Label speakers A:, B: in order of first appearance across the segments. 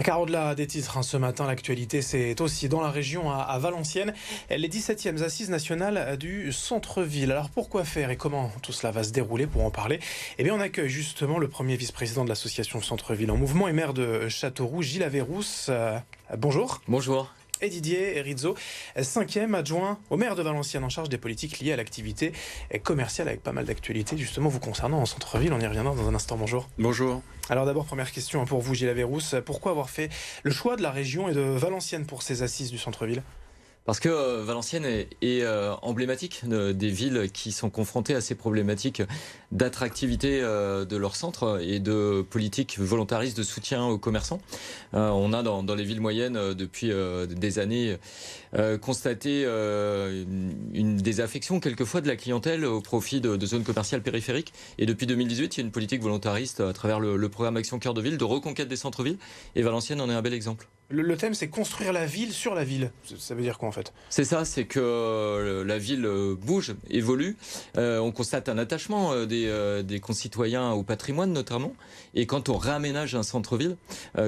A: Car au-delà des titres, ce matin, l'actualité, c'est aussi dans la région, à Valenciennes, les 17e Assises nationales du centre-ville. Alors pourquoi faire et comment tout cela va se dérouler? Pour en parler, eh bien, on accueille justement le premier vice-président de l'association Centre-ville en mouvement et maire de Châteauroux, Gilles Averrousse. Bonjour.
B: Bonjour.
A: Et Didier Rizzo, 5e adjoint au maire de Valenciennes en charge des politiques liées à l'activité commerciale, avec pas mal d'actualités justement vous concernant en centre-ville. On y reviendra dans un instant. Bonjour.
C: Bonjour.
A: Alors d'abord, première question pour vous, Gilles Averrousse. Pourquoi avoir fait le choix de la région et de Valenciennes pour ces assises du centre-ville?
B: Parce que Valenciennes est emblématique des villes qui sont confrontées à ces problématiques d'attractivité de leur centre et de politique volontariste de soutien aux commerçants. On a dans les villes moyennes depuis des années constaté une désaffection quelquefois de la clientèle au profit de zones commerciales périphériques. Et depuis 2018, il y a une politique volontariste à travers le programme Action Cœur de Ville de reconquête des centres-villes. Et Valenciennes en est un bel exemple.
A: Le thème, c'est construire la ville sur la ville. Ça veut dire quoi en fait?
B: C'est ça, c'est que la ville bouge, évolue. On constate un attachement des concitoyens au patrimoine notamment. Et quand on réaménage un centre-ville,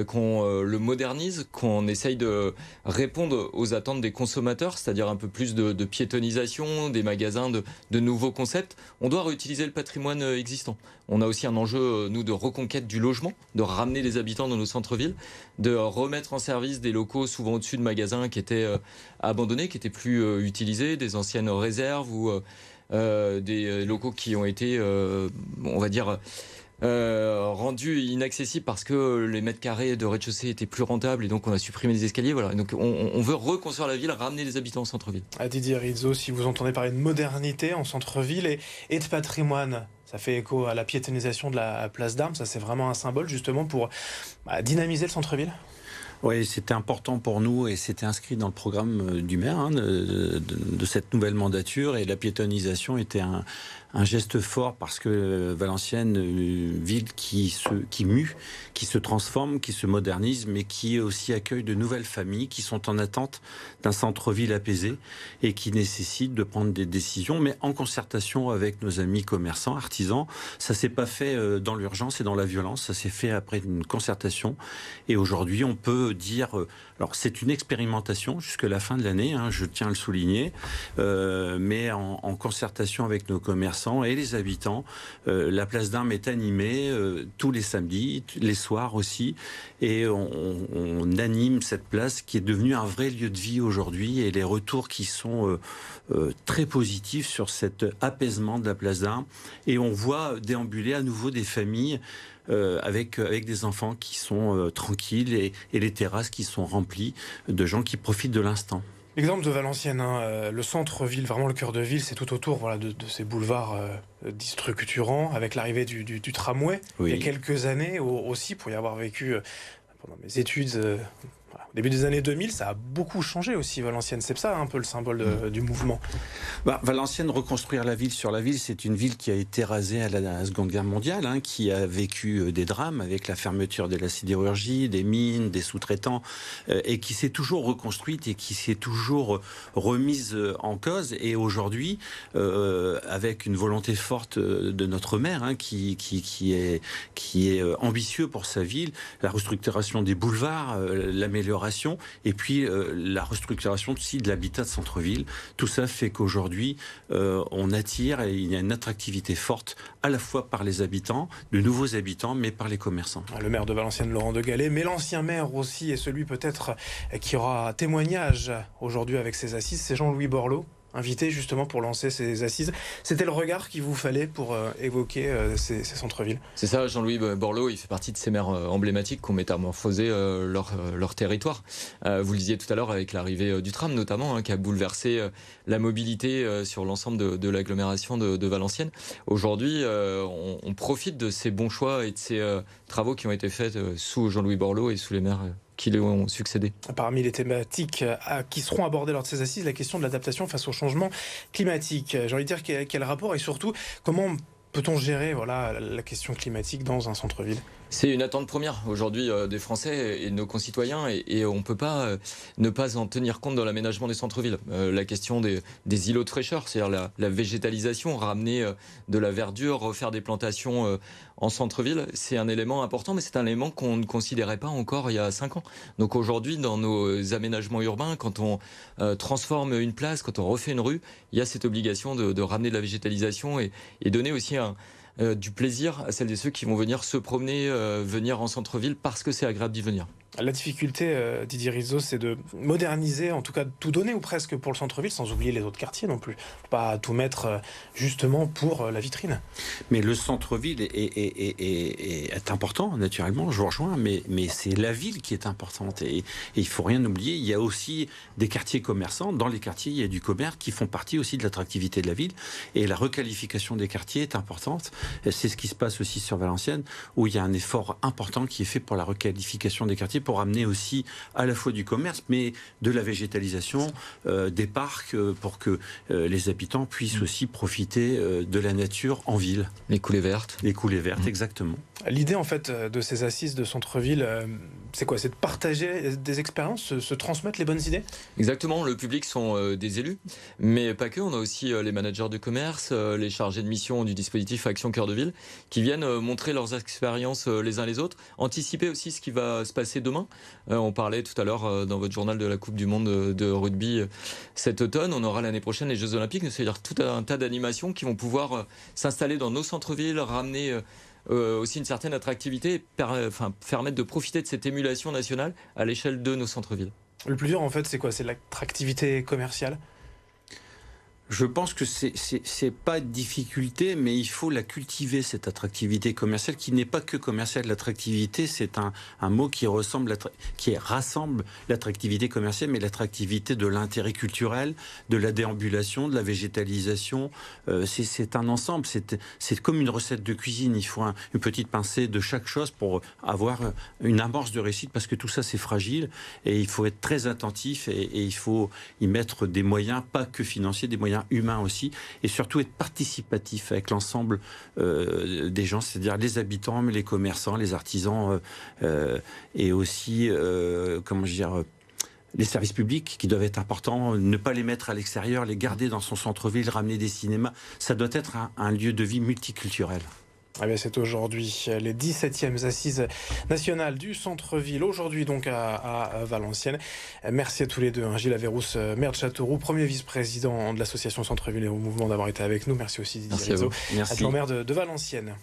B: qu'on le modernise, qu'on essaye de répondre aux attentes des consommateurs, c'est-à-dire un peu plus de piétonisation, des magasins, de nouveaux concepts, on doit réutiliser le patrimoine existant. On a aussi un enjeu, nous, de reconquête du logement, de ramener les habitants dans nos centres-villes, de remettre en service des locaux souvent au-dessus de magasins qui étaient abandonnés, qui étaient plus utilisés, des anciennes réserves ou des locaux qui ont été, on va dire, rendus inaccessibles parce que les mètres carrés de rez-de-chaussée étaient plus rentables et donc on a supprimé les escaliers. Voilà. Et donc on veut reconstruire la ville, ramener les habitants au centre-ville.
A: Didier Rizzo, si vous entendez parler de modernité en centre-ville et de patrimoine, ça fait écho à la piétonisation de la place d'Armes. Ça, c'est vraiment un symbole justement pour dynamiser le centre-ville.
C: Oui, c'était important pour nous et c'était inscrit dans le programme du maire de cette nouvelle mandature. Et la piétonisation était un geste fort parce que Valenciennes, une ville qui mue, qui se transforme, qui se modernise, mais qui aussi accueille de nouvelles familles qui sont en attente d'un centre-ville apaisé et qui nécessite de prendre des décisions, mais en concertation avec nos amis commerçants, artisans. Ça s'est pas fait dans l'urgence et dans la violence, ça s'est fait après une concertation. Et aujourd'hui, on peut dire, alors c'est une expérimentation jusqu'à la fin de l'année, je tiens à le souligner, mais en concertation avec nos commerçants et les habitants. La place d'Armes est animée tous les samedis, les soirs aussi, et on anime cette place qui est devenue un vrai lieu de vie aujourd'hui, et les retours qui sont très positifs sur cet apaisement de la place d'Armes. Et on voit déambuler à nouveau des familles avec des enfants qui sont tranquilles et les terrasses qui sont remplies de gens qui profitent de l'instant.
A: L'exemple de Valenciennes, le centre-ville, vraiment le cœur de ville, c'est tout autour de ces boulevards structurants, avec l'arrivée du tramway.
C: Oui.
A: Il y a quelques années aussi, pour y avoir vécu pendant mes études au début des années 2000, ça a beaucoup changé aussi Valenciennes. C'est ça un peu le symbole du mouvement.
C: Valenciennes, reconstruire la ville sur la ville, c'est une ville qui a été rasée à la Seconde Guerre mondiale, qui a vécu des drames avec la fermeture de la sidérurgie, des mines, des sous-traitants, et qui s'est toujours reconstruite et qui s'est toujours remise en cause. Et aujourd'hui, avec une volonté forte de notre maire, qui est ambitieux pour sa ville, la restructuration des boulevards, l'amélioration, et puis la restructuration aussi de l'habitat de centre-ville. Tout ça fait qu'aujourd'hui, on attire et il y a une attractivité forte à la fois par les habitants, de nouveaux habitants, mais par les commerçants.
A: Le maire de Valenciennes, Laurent de Gallet, mais l'ancien maire aussi, et celui peut-être qui aura témoignage aujourd'hui avec ses assises, c'est Jean-Louis Borloo, invité justement pour lancer ces assises. C'était le regard qu'il vous fallait pour évoquer ces centres-villes? C'est
B: ça, Jean-Louis Borloo, il fait partie de ces maires emblématiques qui ont métamorphosé leur territoire. Vous le disiez tout à l'heure avec l'arrivée du tram notamment, qui a bouleversé la mobilité sur l'ensemble de l'agglomération de Valenciennes. Aujourd'hui, on profite de ces bons choix et de ces travaux qui ont été faits sous Jean-Louis Borloo et sous les maires qui lui ont succédé.
A: Parmi les thématiques qui seront abordées lors de ces assises, la question de l'adaptation face au changement climatique. J'ai envie de dire quel rapport et surtout comment peut-on gérer la question climatique dans un centre-ville?
B: C'est une attente première aujourd'hui des Français et de nos concitoyens et on ne peut pas ne pas en tenir compte dans l'aménagement des centres-villes. La question des îlots de fraîcheur, c'est-à-dire la végétalisation, ramener de la verdure, refaire des plantations en centre-ville, c'est un élément important, mais c'est un élément qu'on ne considérait pas encore il y a 5 ans. Donc aujourd'hui, dans nos aménagements urbains, quand on transforme une place, quand on refait une rue, il y a cette obligation de ramener de la végétalisation et donner aussi du plaisir à celles et ceux qui vont venir se promener, venir en centre-ville parce que c'est agréable d'y venir.
A: La difficulté, Didier Rizo, c'est de moderniser, en tout cas tout donner ou presque pour le centre-ville, sans oublier les autres quartiers non plus. Pas tout mettre justement pour la vitrine.
C: Mais le centre-ville est important, naturellement, je vous rejoins, mais c'est la ville qui est importante. Et il ne faut rien oublier, il y a aussi des quartiers commerçants. Dans les quartiers, il y a du commerce qui font partie aussi de l'attractivité de la ville. Et la requalification des quartiers est importante. C'est ce qui se passe aussi sur Valenciennes, où il y a un effort important qui est fait pour la requalification des quartiers, pour amener aussi à la fois du commerce, mais de la végétalisation, des parcs, pour que les habitants puissent aussi profiter de la nature en ville.
B: Les coulées vertes.
C: Les coulées vertes, exactement.
A: L'idée, en fait, de ces assises de centre-ville, c'est quoi? C'est de partager des expériences, se transmettre les bonnes idées?
B: Exactement, le public sont des élus, mais pas que. On a aussi les managers de commerce, les chargés de mission du dispositif Action Cœur de Ville, qui viennent montrer leurs expériences les uns les autres, anticiper aussi ce qui va se passer demain. On parlait tout à l'heure dans votre journal de la Coupe du Monde de rugby cet automne. On aura l'année prochaine les Jeux Olympiques, c'est-à-dire tout un tas d'animations qui vont pouvoir s'installer dans nos centres-villes, ramener aussi une certaine attractivité, permettre de profiter de cette émulation nationale à l'échelle de nos centres-villes.
A: Le plus dur, en fait, c'est quoi? C'est l'attractivité commerciale?
C: Je pense que c'est pas de difficulté, mais il faut la cultiver, cette attractivité commerciale, qui n'est pas que commerciale. L'attractivité, c'est un mot qui rassemble l'attractivité commerciale, mais l'attractivité de l'intérêt culturel, de la déambulation, de la végétalisation. C'est un ensemble, c'est comme une recette de cuisine. Il faut une petite pincée de chaque chose pour avoir une amorce de réussite, parce que tout ça, c'est fragile, et il faut être très attentif, et il faut y mettre des moyens, pas que financiers, des moyens humain aussi, et surtout être participatif avec l'ensemble des gens, c'est-à-dire les habitants, mais les commerçants, les artisans, et aussi, les services publics qui doivent être importants, ne pas les mettre à l'extérieur, les garder dans son centre-ville, ramener des cinémas. Ça doit être un lieu de vie multiculturel.
A: Eh bien, c'est aujourd'hui les 17e assises nationales du centre-ville, aujourd'hui donc à Valenciennes. Merci à tous les deux, Gilles Averrousse, maire de Châteauroux, premier vice-président de l'association Centre-ville et au mouvement, d'avoir été avec nous. Merci aussi Didier Rizo, adjoint maire de Valenciennes.